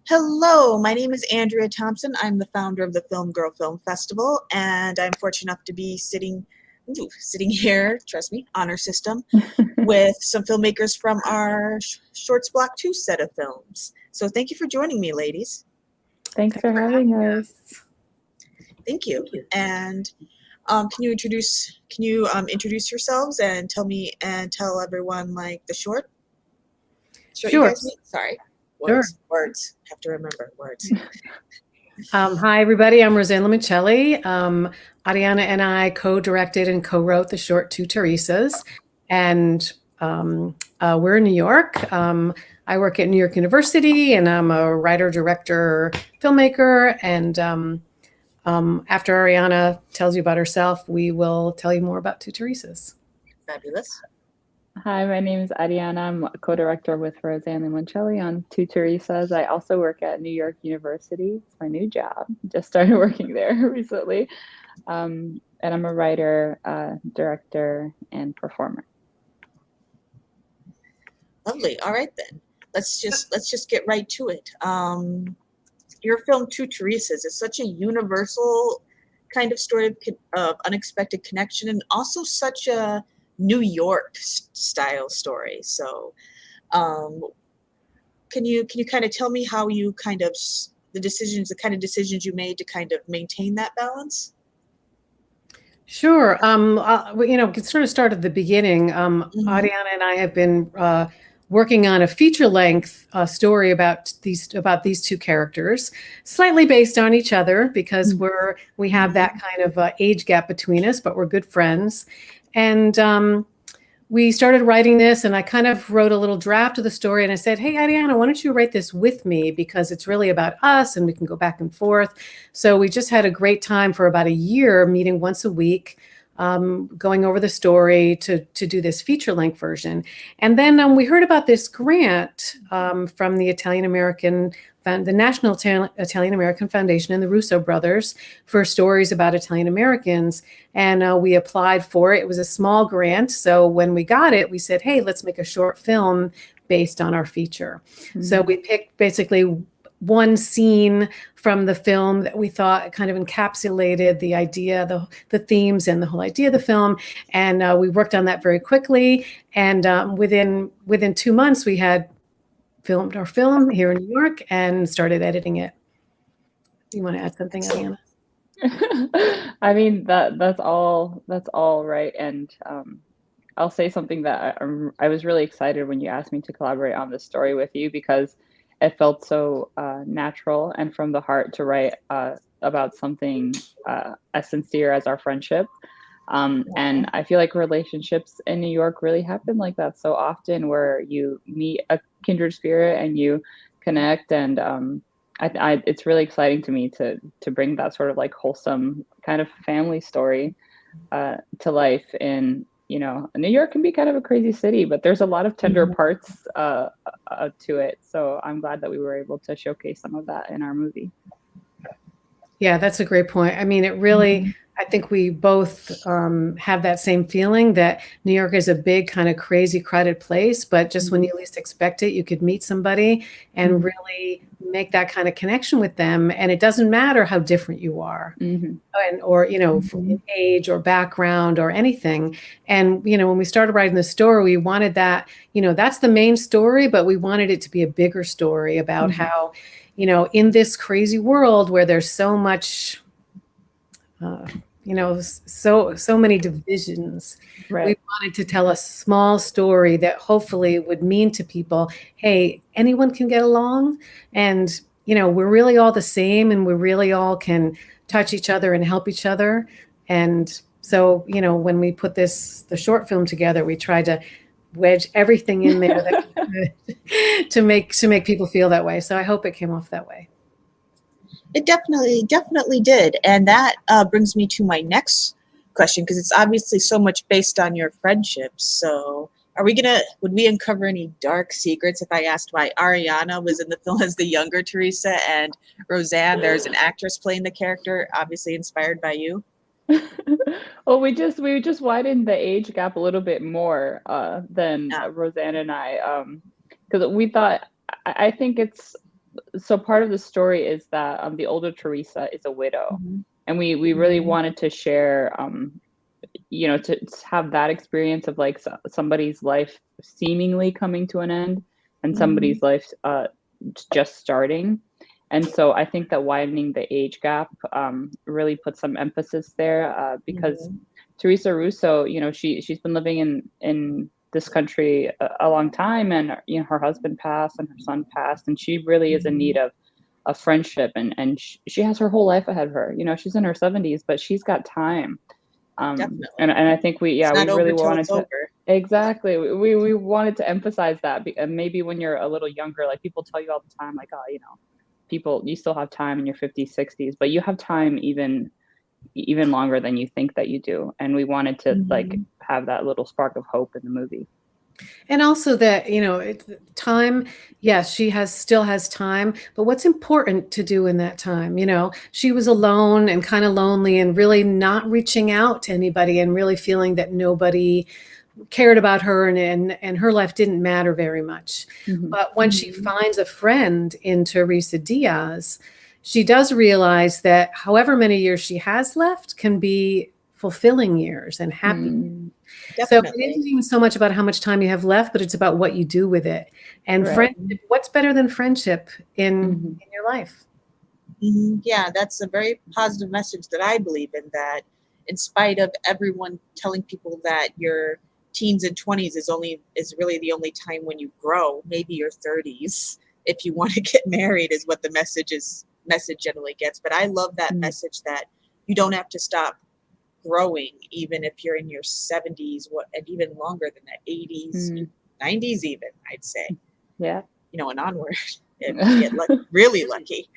Hello, my name is Andrea Thompson. I'm the founder of the Film Girl Film Festival, and I'm fortunate enough to be sitting here, trust me, honor system, with some filmmakers from our Shorts Block 2 set of films. So thank you for joining me, ladies. Thanks for having us. Thank you. And can you introduce yourselves and tell everyone like the short you Sure. guys made? Sorry. Words. Have to remember words. Hi, everybody. I'm Roseanne Limoncelli. Ariana and I co-directed and co-wrote the short Two Teresas, and we're in New York. I work at New York University, and I'm a writer, director, filmmaker. And after Ariana tells you about herself, we will tell you more about Two Teresas. Fabulous. Hi, my name is Ariana. I'm a co-director with Roseanne Limoncelli on Two Teresas. I also work at New York University. It's my new job. Just started working there recently. And I'm a writer, director, and performer. Lovely. All right then. Let's just get right to it. Your film Two Teresas is such a universal kind of story of unexpected connection, and also such a New York style story. So can you kind of tell me how you kind of the kind of decisions you made to kind of maintain that balance? Sure. It sort of start at the beginning. Ariana and I have been working on a feature-length story about these two characters, slightly based on each other because we have that kind of age gap between us, but we're good friends. And we started writing this, and I kind of wrote a little draft of the story, and I said, hey, Ariana, why don't you write this with me, because it's really about us and we can go back and forth. So we just had a great time for about a year, meeting once a week, going over the story to do this feature-length version. And then we heard about this grant from the the National Italian American Foundation and the Russo brothers for stories about Italian Americans. And we applied for it. It was a small grant. So when we got it, we said, hey, let's make a short film based on our feature. So we picked basically one scene from the film that we thought kind of encapsulated the idea, the themes and the whole idea of the film. And we worked on that very quickly. And within 2 months, we had filmed our film here in New York and started editing it. Do you want to add something, Ariana? I mean, that's all right. And I'll say something that I was really excited when you asked me to collaborate on this story with you, because it felt so natural and from the heart to write about something as sincere as our friendship. And I feel like relationships in New York really happen like that so often, where you meet a kindred spirit and you connect. And it's really exciting to me to bring that sort of like wholesome kind of family story to life. In, New York can be kind of a crazy city, but there's a lot of tender parts to it. So I'm glad that we were able to showcase some of that in our movie. Yeah, that's a great point. I mean, it really, I think we both have that same feeling that New York is a big kind of crazy crowded place, but just when you least expect it, you could meet somebody and really make that kind of connection with them. And it doesn't matter how different you are or from age or background or anything. And, when we started writing the story, we wanted that, that's the main story, but we wanted it to be a bigger story about how, in this crazy world where there's so much, so many divisions, right. We wanted to tell a small story that hopefully would mean to people, hey, anyone can get along. And, we're really all the same, and we really all can touch each other and help each other. And so, when we put the short film together, we tried to wedge everything in there that to make people feel that way. So I hope it came off that way. It definitely did. And that brings me to my next question, because it's obviously so much based on your friendships. So would we uncover any dark secrets if I asked why Ariana was in the film as the younger Teresa, and Roseanne, there's an actress playing the character, obviously inspired by you? Well, we just widened the age gap a little bit more than Roseanne and I, because we thought, I think it's so part of the story is that the older Teresa is a widow, and we really wanted to share, you know, to have that experience of like somebody's life seemingly coming to an end and somebody's life just starting. And so I think that widening the age gap really put some emphasis there, because Teresa Russo, you know, she's been living in this country a long time, and you know, her husband passed and her son passed, and she really is in need of a friendship, and she has her whole life ahead of her. You know, she's in her 70s, but she's got time. Definitely. And I think we It's not really over till wanted it's to over. exactly we wanted to emphasize that. And maybe when you're a little younger, like people tell you all the time, like, oh, you know, people, you still have time in your 50s, 60s, but you have time even longer than you think that you do. And we wanted to like have that little spark of hope in the movie. And also that, you know, time, yes, she still has time, but what's important to do in that time? You know, she was alone and kind of lonely and really not reaching out to anybody and really feeling that nobody cared about her, and her life didn't matter very much. But when she finds a friend in Teresa Diaz, she does realize that however many years she has left can be fulfilling years and happy. So it isn't even so much about how much time you have left, but it's about what you do with it. And friendship, what's better than friendship in your life? Yeah, that's a very positive message that I believe in, that in spite of everyone telling people that your teens and 20s is really the only time when you grow, maybe your 30s, if you want to get married, is what the message generally gets. But I love that message that you don't have to stop growing, even if you're in your 70s, and even longer than that, 80s, 90s even, I'd say. Yeah. You know, and onward, if you get really lucky.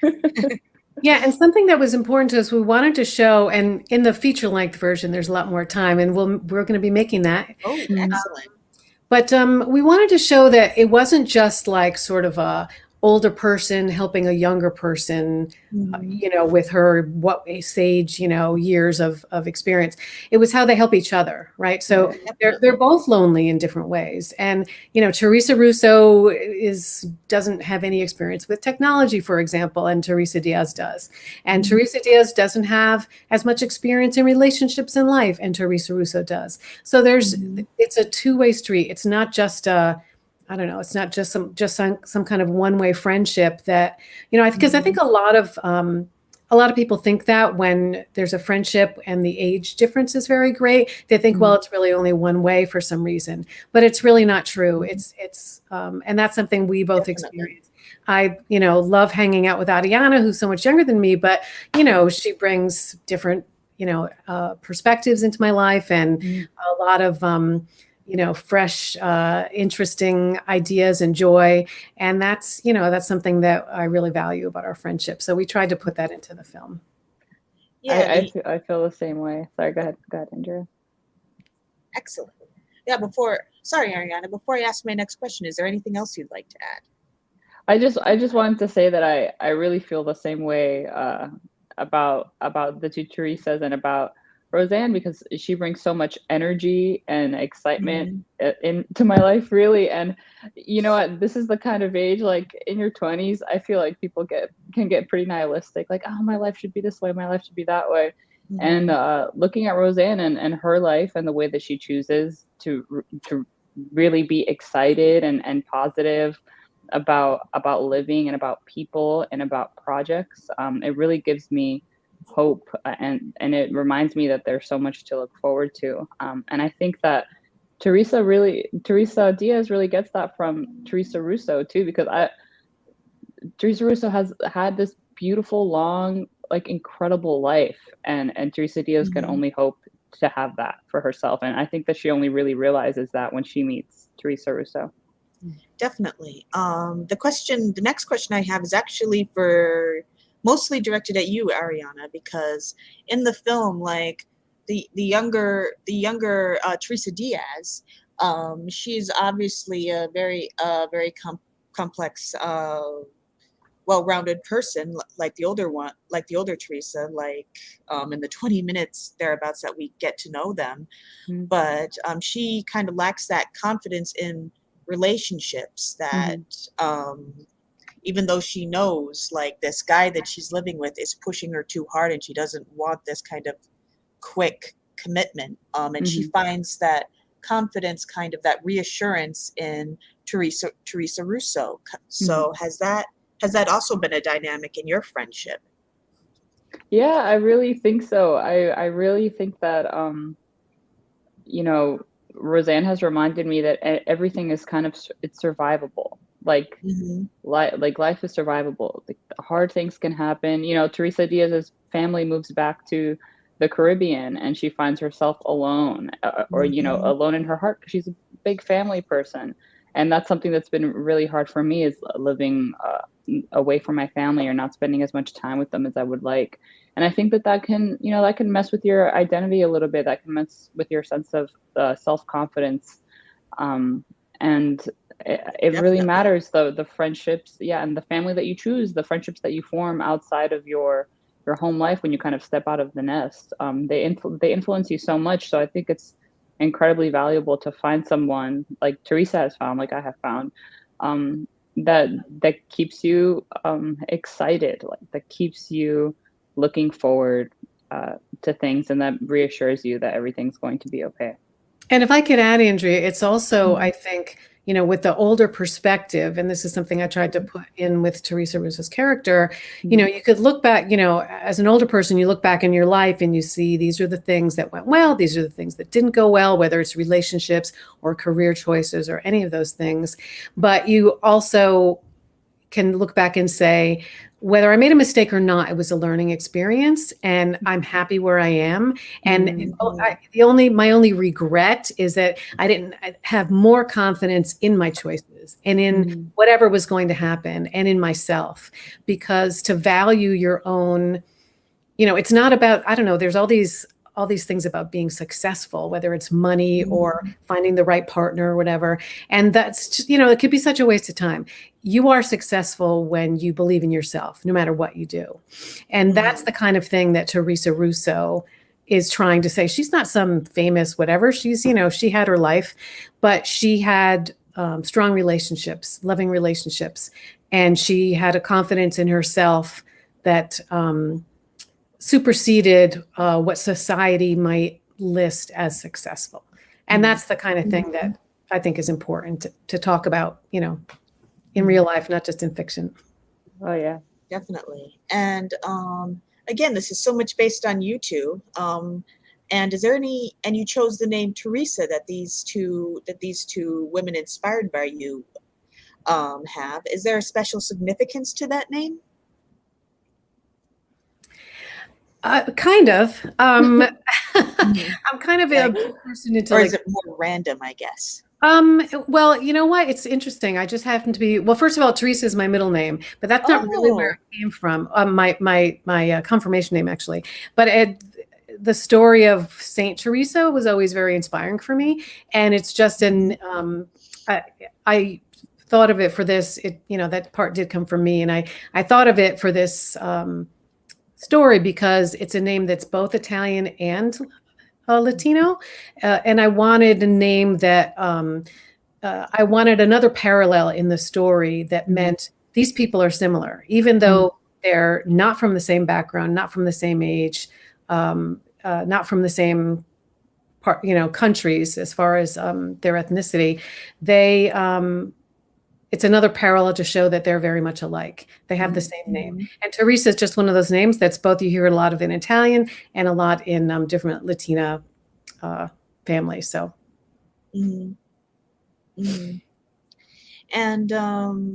Yeah, and something that was important to us, we wanted to show, and in the feature-length version, there's a lot more time, and we're going to be making that. Oh, excellent. But we wanted to show that it wasn't just like sort of a older person helping a younger person, you know, with her sage, you know, years of experience. It was how they help each other, right? So they're both lonely in different ways. And you know, Teresa Russo doesn't have any experience with technology, for example, and Teresa Diaz does. And Teresa Diaz doesn't have as much experience in relationships in life, and Teresa Russo does. So it's a two-way street. It's not just I don't know. It's not just some kind of one-way friendship that, you know, because I think a lot of people think that when there's a friendship and the age difference is very great, they think, well, it's really only one way for some reason, but it's really not true. It's and that's something we both experience. I, you know, love hanging out with Ariana, who's so much younger than me, but you know, she brings different, you know, perspectives into my life and a lot of, you know, fresh, interesting ideas and joy. And that's, you know, that's something that I really value about our friendship. So we tried to put that into the film. Yeah, I feel the same way. Sorry, go ahead, Andrea. Excellent. Yeah, sorry, Ariana, before I ask my next question, is there anything else you'd like to add? I just wanted to say that I really feel the same way about the two Teresas and about Roseanne, because she brings so much energy and excitement into my life, really. And you know what, this is the kind of age, like in your 20s, I feel like people can get pretty nihilistic, like, oh, my life should be this way, my life should be that way. And looking at Roseanne and her life and the way that she chooses to really be excited and positive about living and about people and about projects, it really gives me hope, and it reminds me that there's so much to look forward to. And I think that Teresa Diaz really gets that from Teresa Russo too, because Teresa Russo has had this beautiful, long, like incredible life, and Teresa Diaz can only hope to have that for herself. And I think that she only really realizes that when she meets Teresa Russo. Definitely. The next question I have is actually mostly directed at you, Ariana, because in the film, like the younger Teresa Diaz, she's obviously a very complex, well-rounded person, like the older Teresa, in the 20 minutes thereabouts that we get to know them. But she kind of lacks that confidence in relationships that even though she knows like this guy that she's living with is pushing her too hard and she doesn't want this kind of quick commitment. And she finds that confidence, kind of that reassurance in Teresa Russo. So has that also been a dynamic in your friendship? Yeah, I really think so. I really think that you know, Roseanne has reminded me that everything is kind of it's survivable. Like life is survivable. Like, hard things can happen. You know, Teresa Diaz's family moves back to the Caribbean and she finds herself alone, or you know, alone in her heart because she's a big family person. And that's something that's been really hard for me, is living away from my family or not spending as much time with them as I would like. And I think that can, you know, that can mess with your identity a little bit. That can mess with your sense of self-confidence. And it really matters, the friendships, and the family that you choose, the friendships that you form outside of your home life when you kind of step out of the nest. They influence you so much. So I think it's incredibly valuable to find someone like Teresa has found, like I have found, that keeps you excited, like that keeps you looking forward to things, and that reassures you that everything's going to be okay. And if I could add, Andrea, it's also, I think, you know, with the older perspective, and this is something I tried to put in with Teresa Russo's character, you know, you could look back, you know, as an older person, you look back in your life and you see these are the things that went well, these are the things that didn't go well, whether it's relationships or career choices or any of those things. But you also can look back and say, whether I made a mistake or not, it was a learning experience, and I'm happy where I am. And my only regret is that I didn't have more confidence in my choices and in whatever was going to happen and in myself, because to value your own, you know, it's not about, I don't know, there's all these things about being successful, whether it's money or finding the right partner or whatever. And that's just, you know, it could be such a waste of time. You are successful when you believe in yourself, no matter what you do. And that's the kind of thing that Teresa Russo is trying to say. She's not some famous whatever. She's, you know, she had her life, but she had strong relationships, loving relationships. And she had a confidence in herself that superseded what society might list as successful. And that's the kind of thing that I think is important to talk about, you know, in real life, not just in fiction. Oh yeah, definitely. And again, this is so much based on you two. And is there any, and you chose the name Teresa that these two women inspired by you have. Is there a special significance to that name? Kind of. I'm kind of a person into, or is it more random, I guess? Well, you know what? It's interesting. I just happen to be, well, first of all, Teresa is my middle name, but that's not really where it came from. My confirmation name, actually. But the story of Saint Teresa was always very inspiring for me. And it's just I thought of it for this, you know, that part did come from me. And I thought of it for this story because it's a name that's both Italian and Latino, and I wanted a name that I wanted another parallel in the story that meant these people are similar, even though they're not from the same background, not from the same age, not from the same part, you know, countries as far as their ethnicity. It's another parallel to show that they're very much alike. They have the same name. And Teresa is just one of those names that's both, you hear a lot of in Italian and a lot in different Latina families. So. And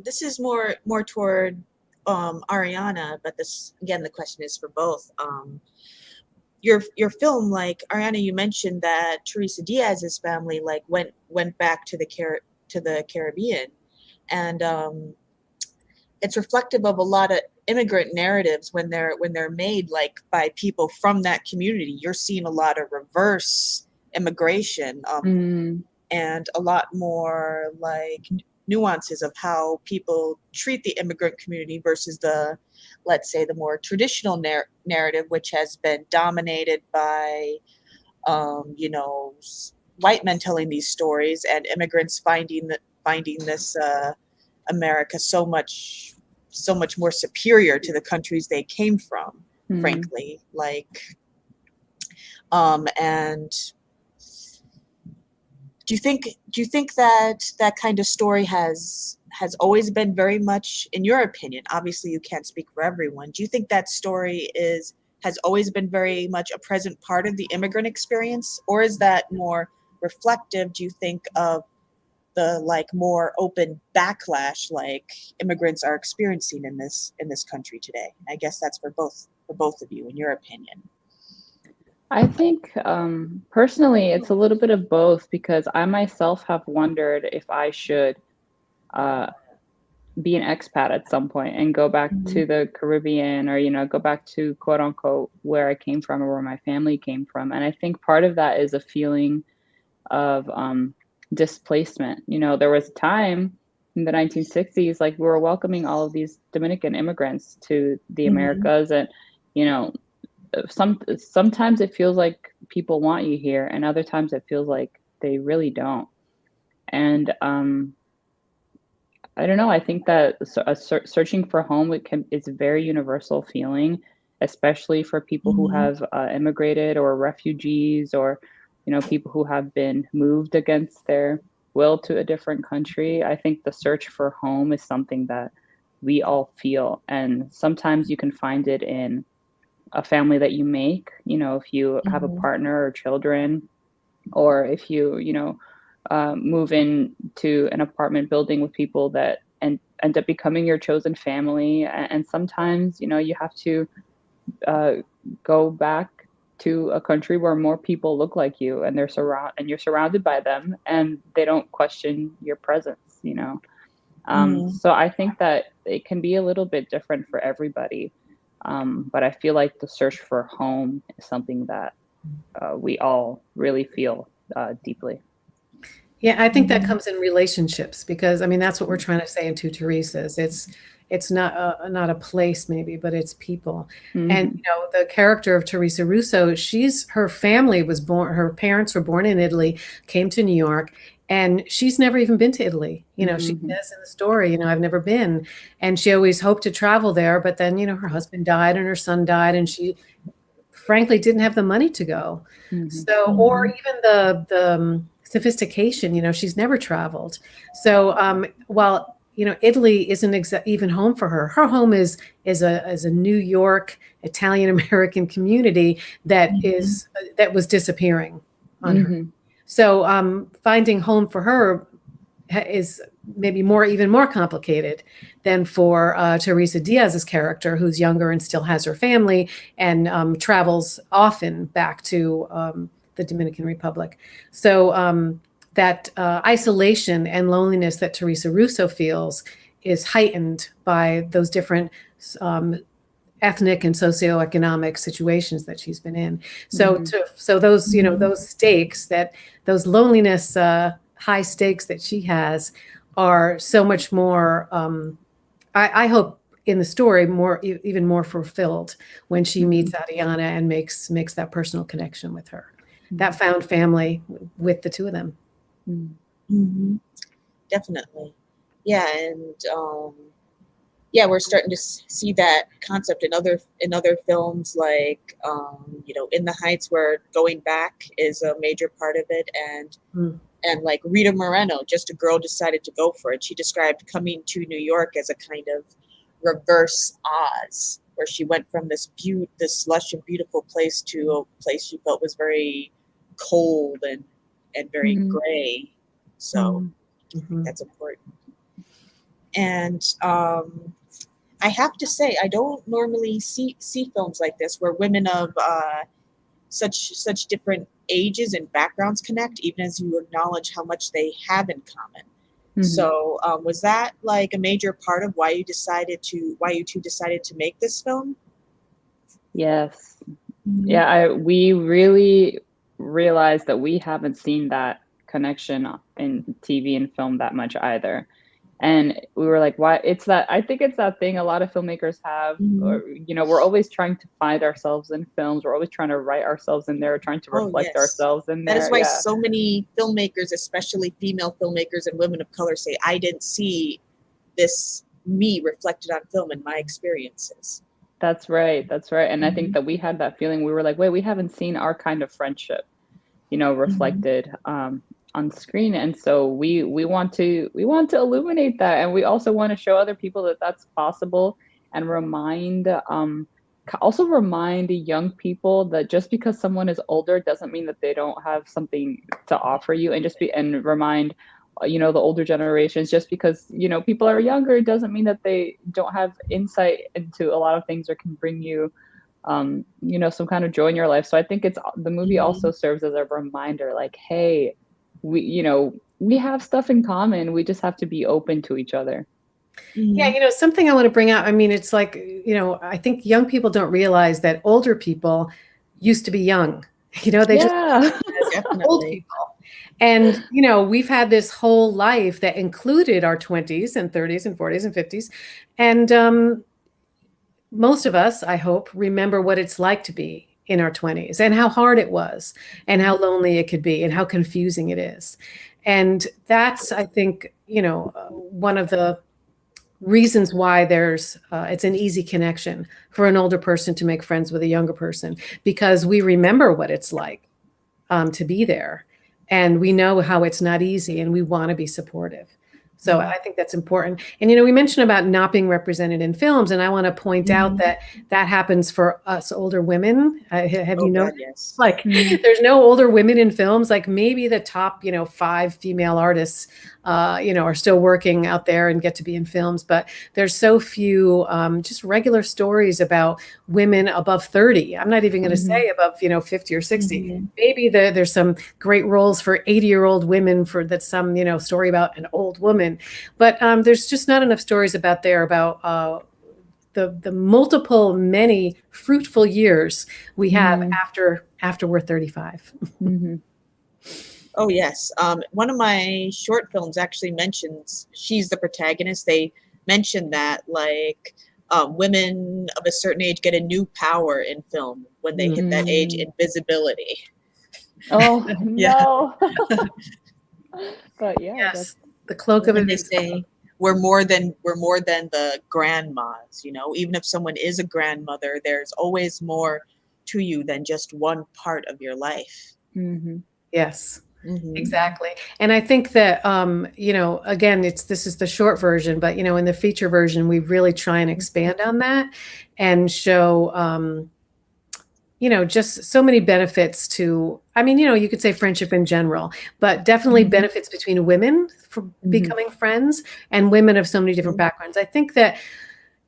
this is more toward Ariana, but this, again, the question is for both. Your film, like Ariana, you mentioned that Teresa Diaz's family like went back to the Caribbean. And it's reflective of a lot of immigrant narratives when they're made like by people from that community. You're seeing a lot of reverse immigration and a lot more like nuances of how people treat the immigrant community versus the, let's say, the more traditional narrative, which has been dominated by, you know, white men telling these stories and immigrants finding this America so much so much more superior to the countries they came from, frankly. Like, and do you think that that kind of story has always been very much, in your opinion, obviously you can't speak for everyone, do you think that story has always been very much a present part of the immigrant experience, or is that more reflective, do you think, of the like more open backlash like immigrants are experiencing in this country today? I guess that's for both of you, in your opinion. I think personally, it's a little bit of both, because I myself have wondered if I should be an expat at some point and go back to the Caribbean, or, you know, go back to quote unquote where I came from or where my family came from. And I think part of that is a feeling of displacement. You know, there was a time in the 1960s, like, we were welcoming all of these Dominican immigrants to the Americas, and, you know, sometimes it feels like people want you here, and other times it feels like they really don't. And I don't know. I think that searching for home, it's a very universal feeling, especially for people who have immigrated, or refugees, or, you know, people who have been moved against their will to a different country. I think the search for home is something that we all feel, and sometimes you can find it in a family that you make. You know, if you have a partner or children, or if you know, move into an apartment building with people that end up becoming your chosen family. And sometimes, you know, you have to go back to a country where more people look like you, and you're surrounded by them, and they don't question your presence, you know. So I think that it can be a little bit different for everybody. But I feel like the search for home is something that we all really feel deeply. Yeah, I think that comes in relationships, because I mean that's what we're trying to say in Two Teresas. It's not a place maybe, but it's people. And you know, the character of Teresa Russo, her family was born, her parents were born in Italy, came to New York, and she's never even been to Italy. You know, she says in the story, you know, I've never been, and she always hoped to travel there, but then, you know, her husband died and her son died, and she frankly didn't have the money to go. So, or even the sophistication, you know, she's never traveled. So while, you know, Italy isn't even home for her, her home is a New York Italian American community that was disappearing on her. So finding home for her is maybe even more complicated than for Teresa Diaz's character, who's younger and still has her family, and travels often back to the Dominican Republic. So that isolation and loneliness that Teresa Russo feels is heightened by those different ethnic and socioeconomic situations that she's been in. So so those, you know, those stakes, those loneliness, high stakes that she has are so much more, I hope in the story, even more fulfilled when she meets Adriana and makes that personal connection with her, that found family with the two of them. Definitely. Yeah. And yeah, we're starting to see that concept in other films, like you know, In the Heights, where going back is a major part of it. And like Rita Moreno, just a girl decided to go for it. She described coming to New York as a kind of reverse Oz, where she went from this lush and beautiful place to a place she felt was very cold and very gray. So I think that's important. And I have to say, I don't normally see films like this where women of such different ages and backgrounds connect, even as you acknowledge how much they have in common. So was that like a major part of why you two decided to make this film? Yes. Yeah, we really realized that we haven't seen that connection in TV and film that much either. And we were like, why? I think it's that thing a lot of filmmakers have, or, you know, we're always trying to find ourselves in films. We're always trying to write ourselves in there, trying to reflect ourselves in there. That is why so many filmmakers, especially female filmmakers and women of color, say, I didn't see this me reflected on film and my experiences. That's right. That's right. And I think that we had that feeling. We were like, wait, we haven't seen our kind of friendship, reflected on screen. And so we want to illuminate that, and we also want to show other people that that's possible, and also remind young people that just because someone is older doesn't mean that they don't have something to offer you, and remind the older generations, just because people are younger doesn't mean that they don't have insight into a lot of things, or can bring you some kind of joy in your life. So I think the movie also serves as a reminder, like, hey, we have stuff in common, we just have to be open to each other. Yeah, something I want to bring out, I mean, it's like, I think young people don't realize that older people used to be young. They just old people. And, we've had this whole life that included our 20s and 30s and 40s and 50s. And most of us, I hope, remember what it's like to be in our 20s, and how hard it was, and how lonely it could be, and how confusing it is. And that's, I think, one of the reasons why it's an easy connection for an older person to make friends with a younger person, because we remember what it's like to be there, and we know how it's not easy, and we want to be supportive. So I think that's important. And, we mentioned about not being represented in films, and I want to point out that happens for us older women. Have you noticed? Yes. Like, there's no older women in films. Like, maybe the top, 5 female artists, are still working out there and get to be in films, but there's so few just regular stories about women above 30. I'm not even going to say above, 50 or 60. Maybe there's some great roles for 80-year-old women, for that's some, story about an old woman. But there's just not enough stories about the many fruitful years we have after we're 35. Oh, yes. One of my short films actually mentions, she's the protagonist. They mention that, like, women of a certain age get a new power in film when they hit that age, invisibility. Oh, no. But yeah. Yes. The cloak of invisibility. They say we're more than the grandmas, even if someone is a grandmother, there's always more to you than just one part of your life. Yes. Exactly. And I think that, again, this is the short version, but, in the feature version, we really try and expand on that and show, just so many benefits to, I mean, you could say friendship in general, but definitely benefits between women for becoming friends, and women of so many different backgrounds. I think that,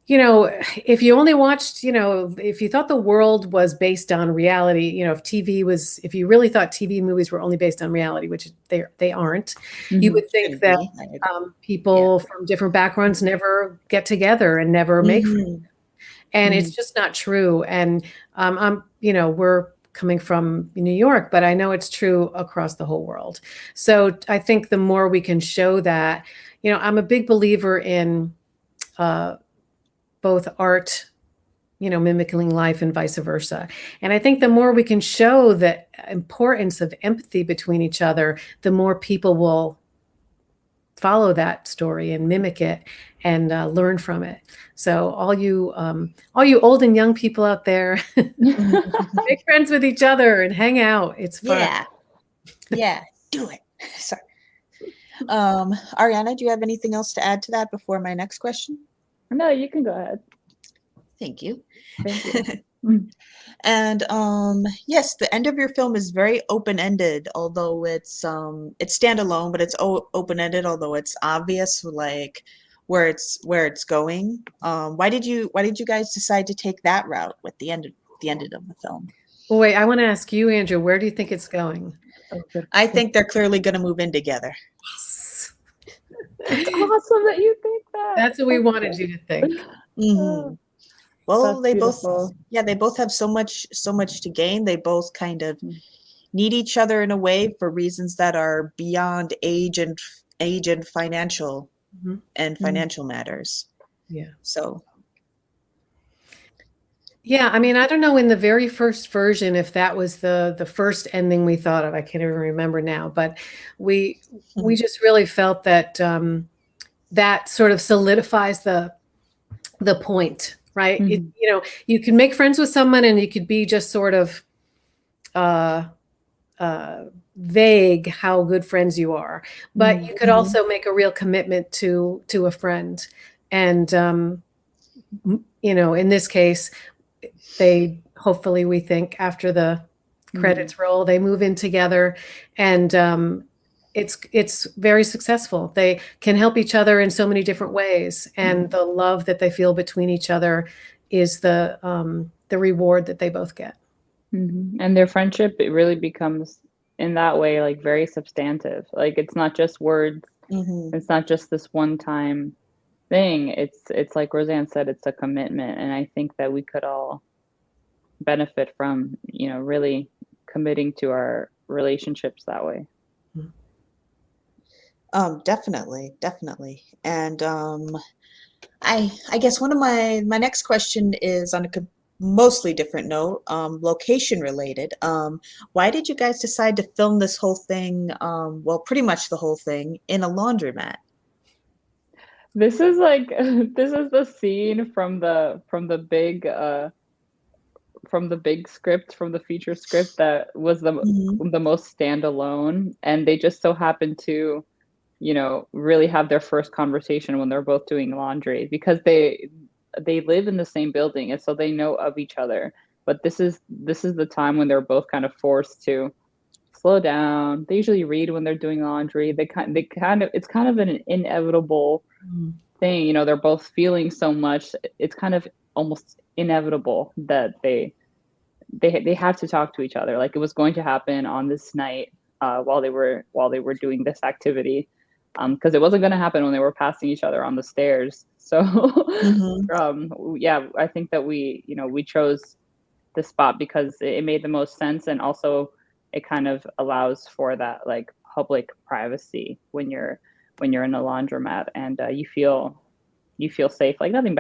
if you only watched, if you thought the world was based on reality, if you really thought TV movies were only based on reality, which they aren't, you would think that people from different backgrounds never get together and never make friends. And it's just not true. And we're coming from New York, but I know it's true across the whole world. So I think the more we can show that, I'm a big believer in both art, mimicking life, and vice versa. And I think the more we can show the importance of empathy between each other, the more people will follow that story and mimic it and learn from it. So all you old and young people out there, make friends with each other and hang out. It's fun. Yeah, do it. Sorry. Ariana, do you have anything else to add to that before my next question? No, you can go ahead. Thank you. Thank you. And yes, the end of your film is very open-ended, although it's standalone, but it's open-ended, although it's obvious, like, where it's going. Why did you guys decide to take that route with the end of the film? Well, wait, I want to ask you, Andrew, where do you think it's going? I think they're clearly going to move in together. Yes. It's awesome that you think that. That's what we wanted you to think. Well, That's beautiful. they both have so much to gain. They both kind of need each other in a way for reasons that are beyond age and financial financial matters. Yeah. So. Yeah, I mean, I don't know in the very first version if that was the first ending we thought of. I can't even remember now, but we just really felt that that sort of solidifies the point, right? Mhm. You can make friends with someone and you could be just sort of vague how good friends you are, but you could also make a real commitment to a friend. And in this case, they hopefully, we think, after the credits roll, they move in together, and it's very successful. They can help each other in so many different ways, and the love that they feel between each other is the reward that they both get. And their friendship, it really becomes in that way like very substantive. Like it's not just words. It's not just this one time thing. It's like Roseanne said, it's a commitment, and I think that we could all benefit from really committing to our relationships that way. Definitely, and I guess one of my next question is on a mostly different note, location related. Why did you guys decide to film this whole thing, well, pretty much the whole thing, in a laundromat? This is like this is the scene from the big script, from the feature script, that was the most standalone, and they just so happened to really have their first conversation when they're both doing laundry, because they live in the same building, and so they know of each other. But this is the time when they're both kind of forced to slow down. They usually read when they're doing laundry. It's kind of an inevitable thing. They're both feeling so much. It's kind of almost inevitable that they have to talk to each other. Like it was going to happen on this night while they were doing this activity, because it wasn't going to happen when they were passing each other on the stairs. So yeah, I think that we chose this spot because it made the most sense, and also it kind of allows for that like public privacy when you're in a laundromat, and you feel safe. Like nothing's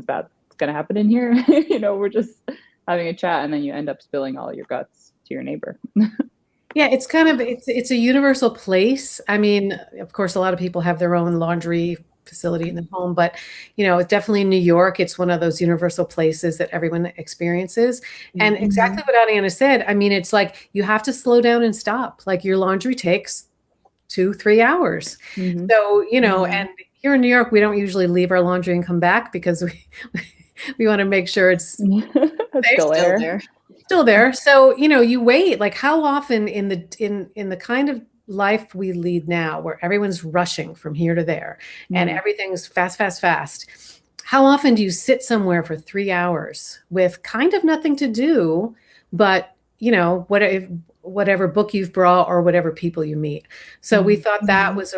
bad it's gonna happen in here. We're just having a chat, and then you end up spilling all your guts to your neighbor. Yeah, it's kind of it's a universal place. I mean, of course, a lot of people have their own laundry facility in the home, but definitely in New York, it's one of those universal places that everyone experiences. And exactly what Ariana said, I mean, it's like you have to slow down and stop. Like your laundry takes 2-3 hours. So, and here in New York, we don't usually leave our laundry and come back because we want to make sure it's still there. Still there. So, you wait. Like how often in the kind of life we lead now, where everyone's rushing from here to there and everything's fast. How often do you sit somewhere for 3 hours with kind of nothing to do, but whatever book you've brought or whatever people you meet. So we thought that was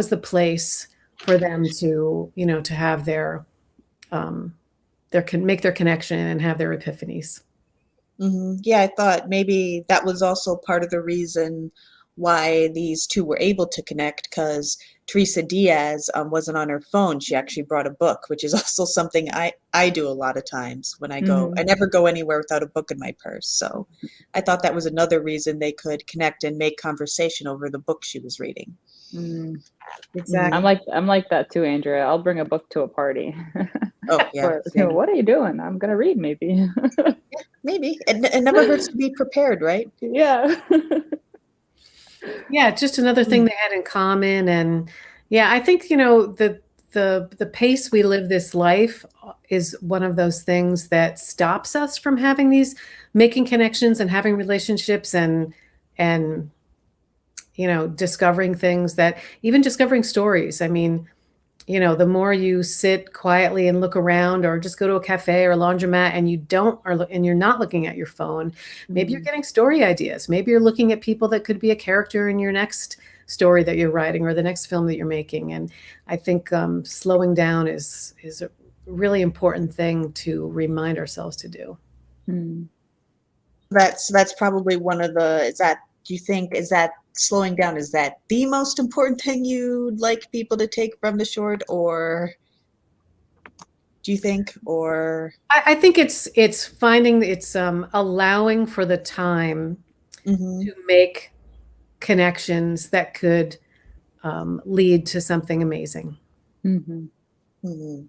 the place for them to, to have their make their connection and have their epiphanies. Yeah, I thought maybe that was also part of the reason why these two were able to connect, because Teresa Diaz wasn't on her phone. She actually brought a book, which is also something I do a lot of times when I go. I never go anywhere without a book in my purse. So I thought that was another reason they could connect and make conversation over the book she was reading. Exactly. I'm like that too, Andrea. I'll bring a book to a party. Oh yeah. What are you doing? I'm gonna read, maybe. Yeah, maybe. It never hurts to be prepared, right? Yeah. Yeah, just another thing they had in common. And yeah, I think the pace we live this life is one of those things that stops us from making connections and having relationships and discovering things, discovering stories. I mean, the more you sit quietly and look around, or just go to a cafe or a laundromat and you're not looking at your phone, maybe you're getting story ideas. Maybe you're looking at people that could be a character in your next story that you're writing or the next film that you're making. And I think slowing down is a really important thing to remind ourselves to do. That's probably one of the, do you think, is that slowing down, is that the most important thing you'd like people to take from the short, or do you think? Or I think it's finding, it's allowing for the time to make connections that could lead to something amazing. Mhm. Mhm.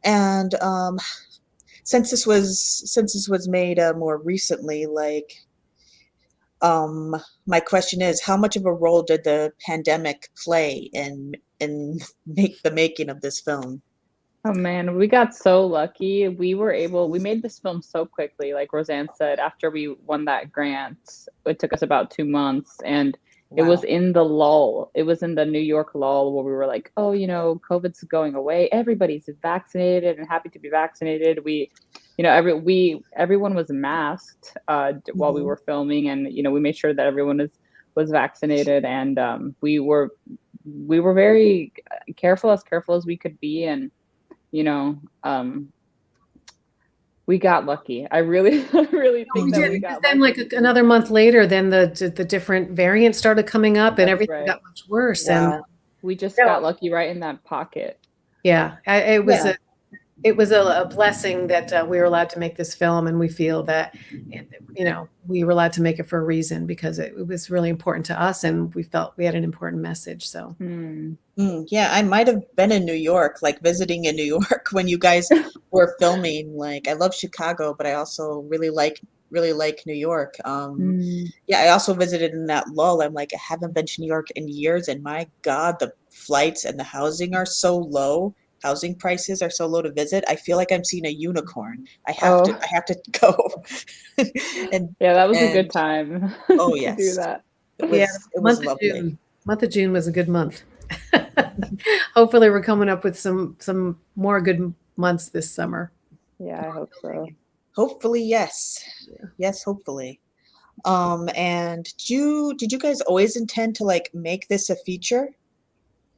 And since this was made more recently, like, my question is, how much of a role did the pandemic play in the making of this film? Oh man, we got so lucky. We made this film so quickly. Like Roseanne said, after we won that grant, it took us about 2 months. And it was Wow. in the lull. It was in the New York lull where we were like, oh, COVID's going away. Everybody's vaccinated and happy to be vaccinated. Everyone was masked while we Hmm. were filming, and we made sure that everyone was vaccinated, and we were very careful as we could be, and you know, we got lucky. I really, I really We think that did, we because got then lucky. like another month later, then the different variants started coming up and That's everything right. got much worse. And Wow. We just no, got lucky right in that pocket. yeah, it was Yeah. it was a blessing that we were allowed to make this film, and we feel that we were allowed to make it for a reason, because it was really important to us, and we felt we had an important message. So Hmm. Yeah, I might have been in New York, like visiting in New York when you guys were filming. Like, I love Chicago, but I also really like New York. Hmm. Yeah, I also visited in that lull. I'm like, I haven't been to New York in years, and my God, the flights and the housing are so low. Housing prices are so low to visit. I feel like I'm seeing a unicorn. I have to Oh, I have to go. And yeah, that was a good and time oh to do yes, that. it yeah, was it the was month of lovely. June, was a good month. Hopefully, we're coming up with some more good months this summer. Yeah, I hope so. Hopefully, yes. Yes, hopefully. And did you guys always intend to like make this a feature?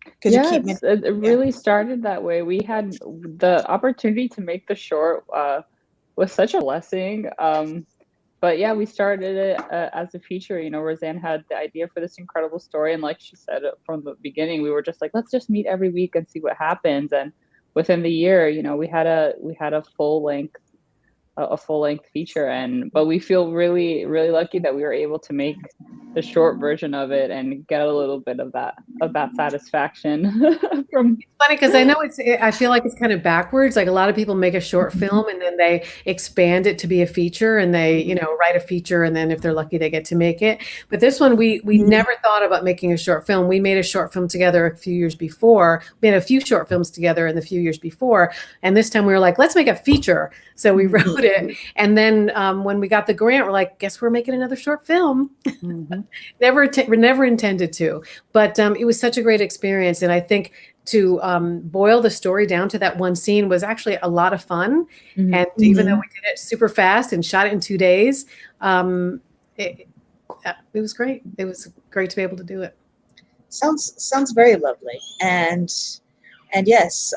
Because you Yeah, keep men it yeah. really started that way. We had the opportunity to make the short was such a blessing. But yeah, we started it as a feature. Roseanne had the idea for this incredible story, and like she said from the beginning, we were just like, let's just meet every week and see what happens. And within the year, we had a full length feature, but we feel really, really lucky that we were able to make the short version of it and get a little bit of that satisfaction from. Funny, because I know I feel like it's kind of backwards. Like, a lot of people make a short film and then they expand it to be a feature, and they, write a feature, and then if they're lucky, they get to make it. But this one, we never thought about making a short film. We made a short film together a few years before. We had a few short films together in the few years before, and this time we were like, let's make a feature. So we wrote it, and then when we got the grant, we're like, guess we're making another short film. Mm-hmm. Never intended to, but it was such a great experience, and I think to boil the story down to that one scene was actually a lot of fun. Mm-hmm. And even though we did it super fast and shot it in 2 days, it was great. It was great to be able to do it. Sounds very lovely. And yes,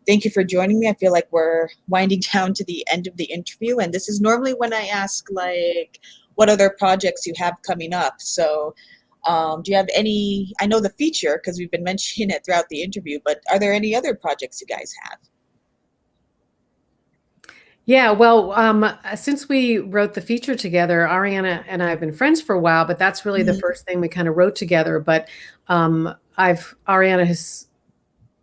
thank you for joining me. I feel like we're winding down to the end of the interview, and this is normally when I ask, like, what other projects you have coming up. So, do you have any? I know the feature because we've been mentioning it throughout the interview, but are there any other projects you guys have? Yeah, well, since we wrote the feature together, Ariana and I have been friends for a while, but that's really the first thing we kind of wrote together. But Ariana has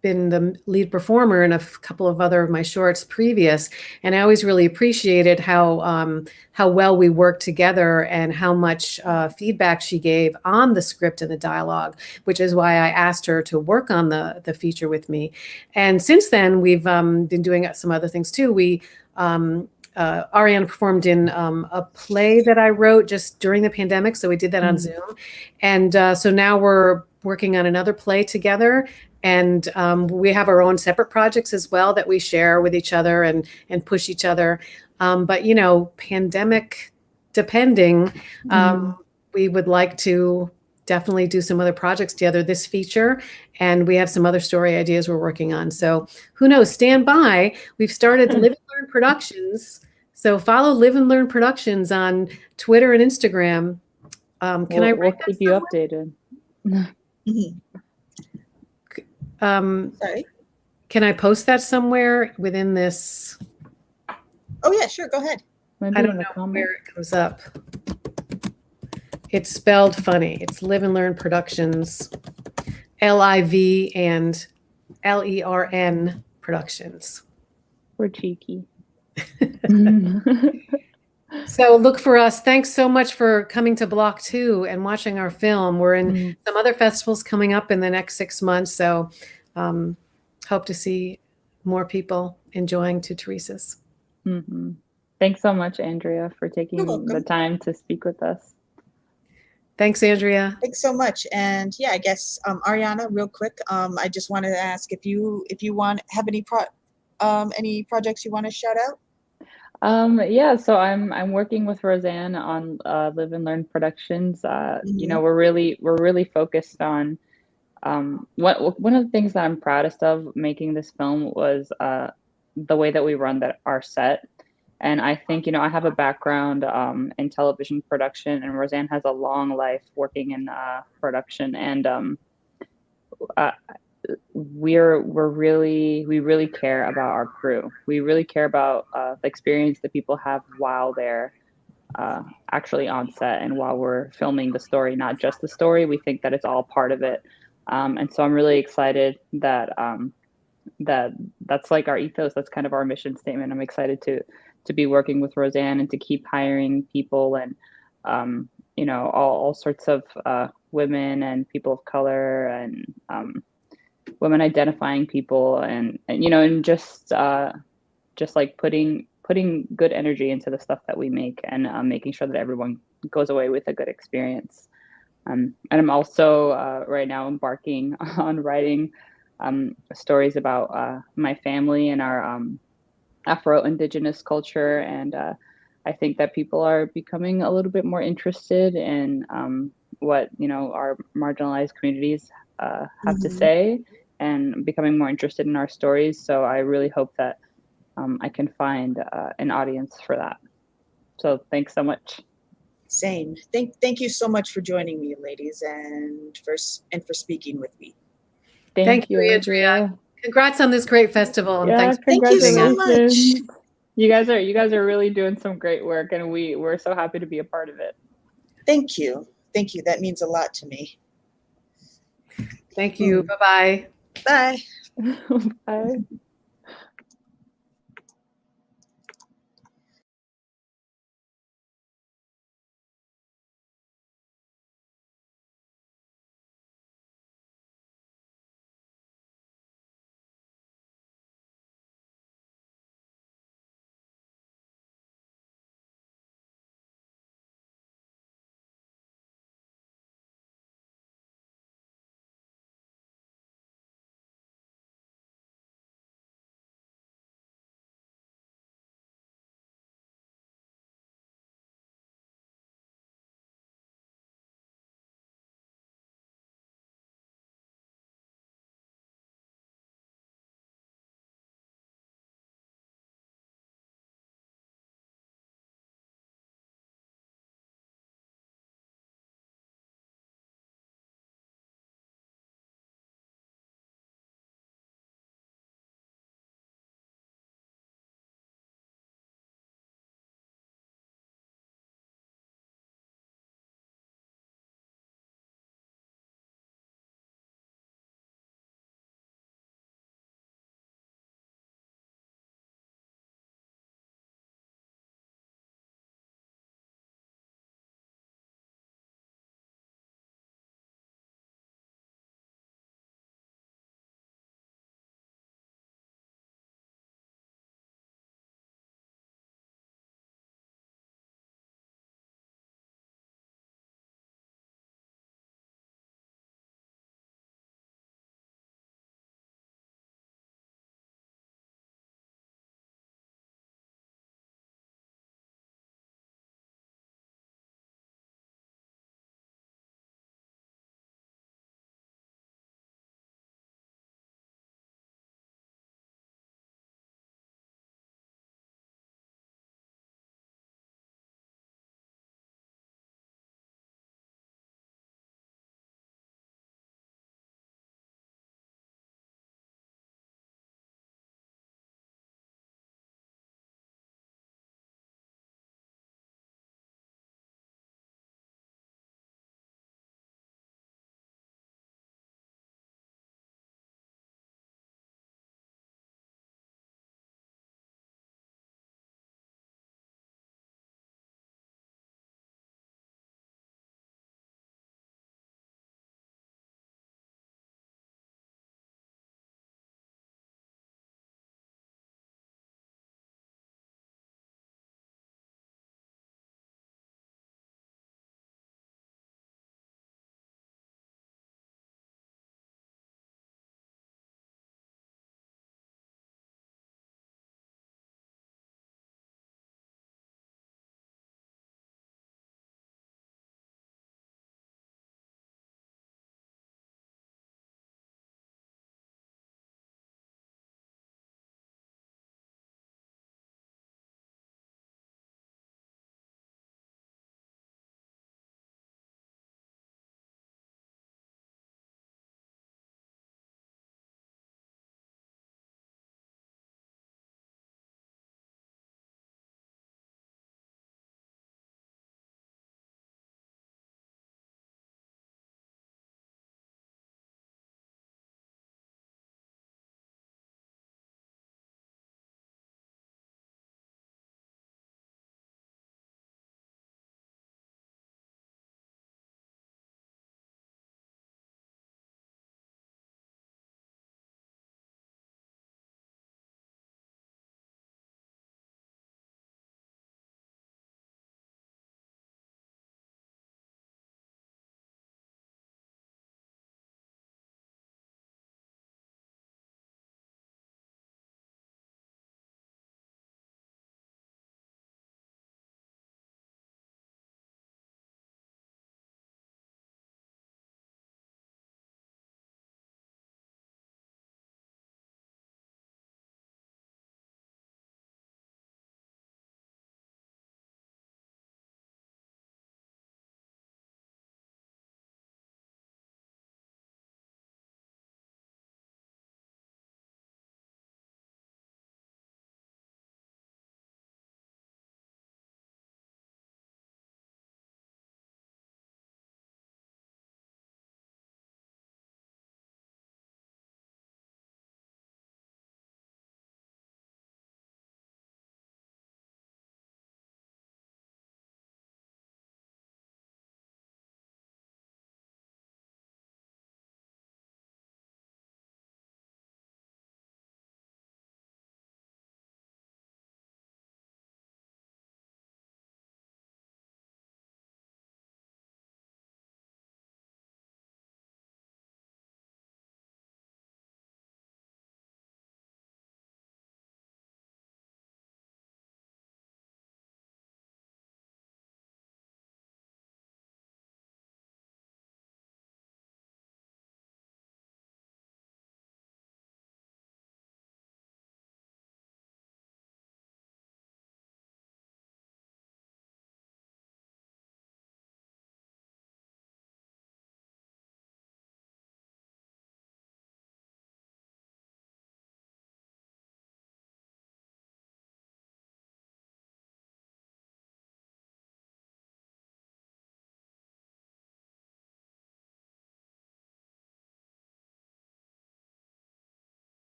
been the lead performer in a couple of other of my shorts previous, and I always really appreciated how well we worked together and how much feedback she gave on the script and the dialogue, which is why I asked her to work on the feature with me. And since then, we've been doing some other things too. Ariana performed in a play that I wrote just during the pandemic, so we did that on Zoom, and so now we're working on another play together. And we have our own separate projects as well that we share with each other and push each other. But pandemic depending, we would like to definitely do some other projects together. This feature, and we have some other story ideas we're working on. So who knows? Stand by. We've started Live and Learn Productions. So follow Live and Learn Productions on Twitter and Instagram. We'll keep you updated. Sorry. Can I post that somewhere within this? Oh yeah, sure. Go ahead. Maybe I don't know where it comes up. It's spelled funny. It's Live and Learn Productions. LIV and LERN Productions. We're cheeky. So look for us. Thanks so much for coming to Block 2 and watching our film. We're in some other festivals coming up in the next 6 months. So hope to see more people enjoying To Teresa's. Thanks so much, Andrea, for taking You're welcome. the time to speak with us. Thanks, Andrea. Thanks so much. And yeah, I guess Ariana, real quick, I just wanted to ask if you have any projects you want to shout out. Yeah, so I'm working with Roseanne on Live and Learn Productions. You know, we're really focused on one of the things that I'm proudest of making this film was the way that we run our set. And I think, you know, I have a background in television production, and Roseanne has a long life working in production, and we really care about our crew. We really care about the experience that people have while they're actually on set and while we're filming the story, not just the story. We think that it's all part of it, and so I'm really excited that that's like our ethos. That's kind of our mission statement. I'm excited to be working with Roseanne and to keep hiring people and you know, all sorts of women and people of color and women identifying people and you know, and just like putting good energy into the stuff that we make and making sure that everyone goes away with a good experience. And I'm also right now embarking on writing stories about my family and our Afro-Indigenous culture, and I think that people are becoming a little bit more interested in what, you know, our marginalized communities have to say, and becoming more interested in our stories. So I really hope that I can find an audience for that. So thanks so much. Same. Thank you so much for joining me, ladies, and for speaking with me. Thank you, Andrea. Congrats on this great festival, and yeah, thanks for congratulations. Thank you so much. You guys are really doing some great work, and we're so happy to be a part of it. Thank you. That means a lot to me. Thank you. Bye-bye. Bye. Bye.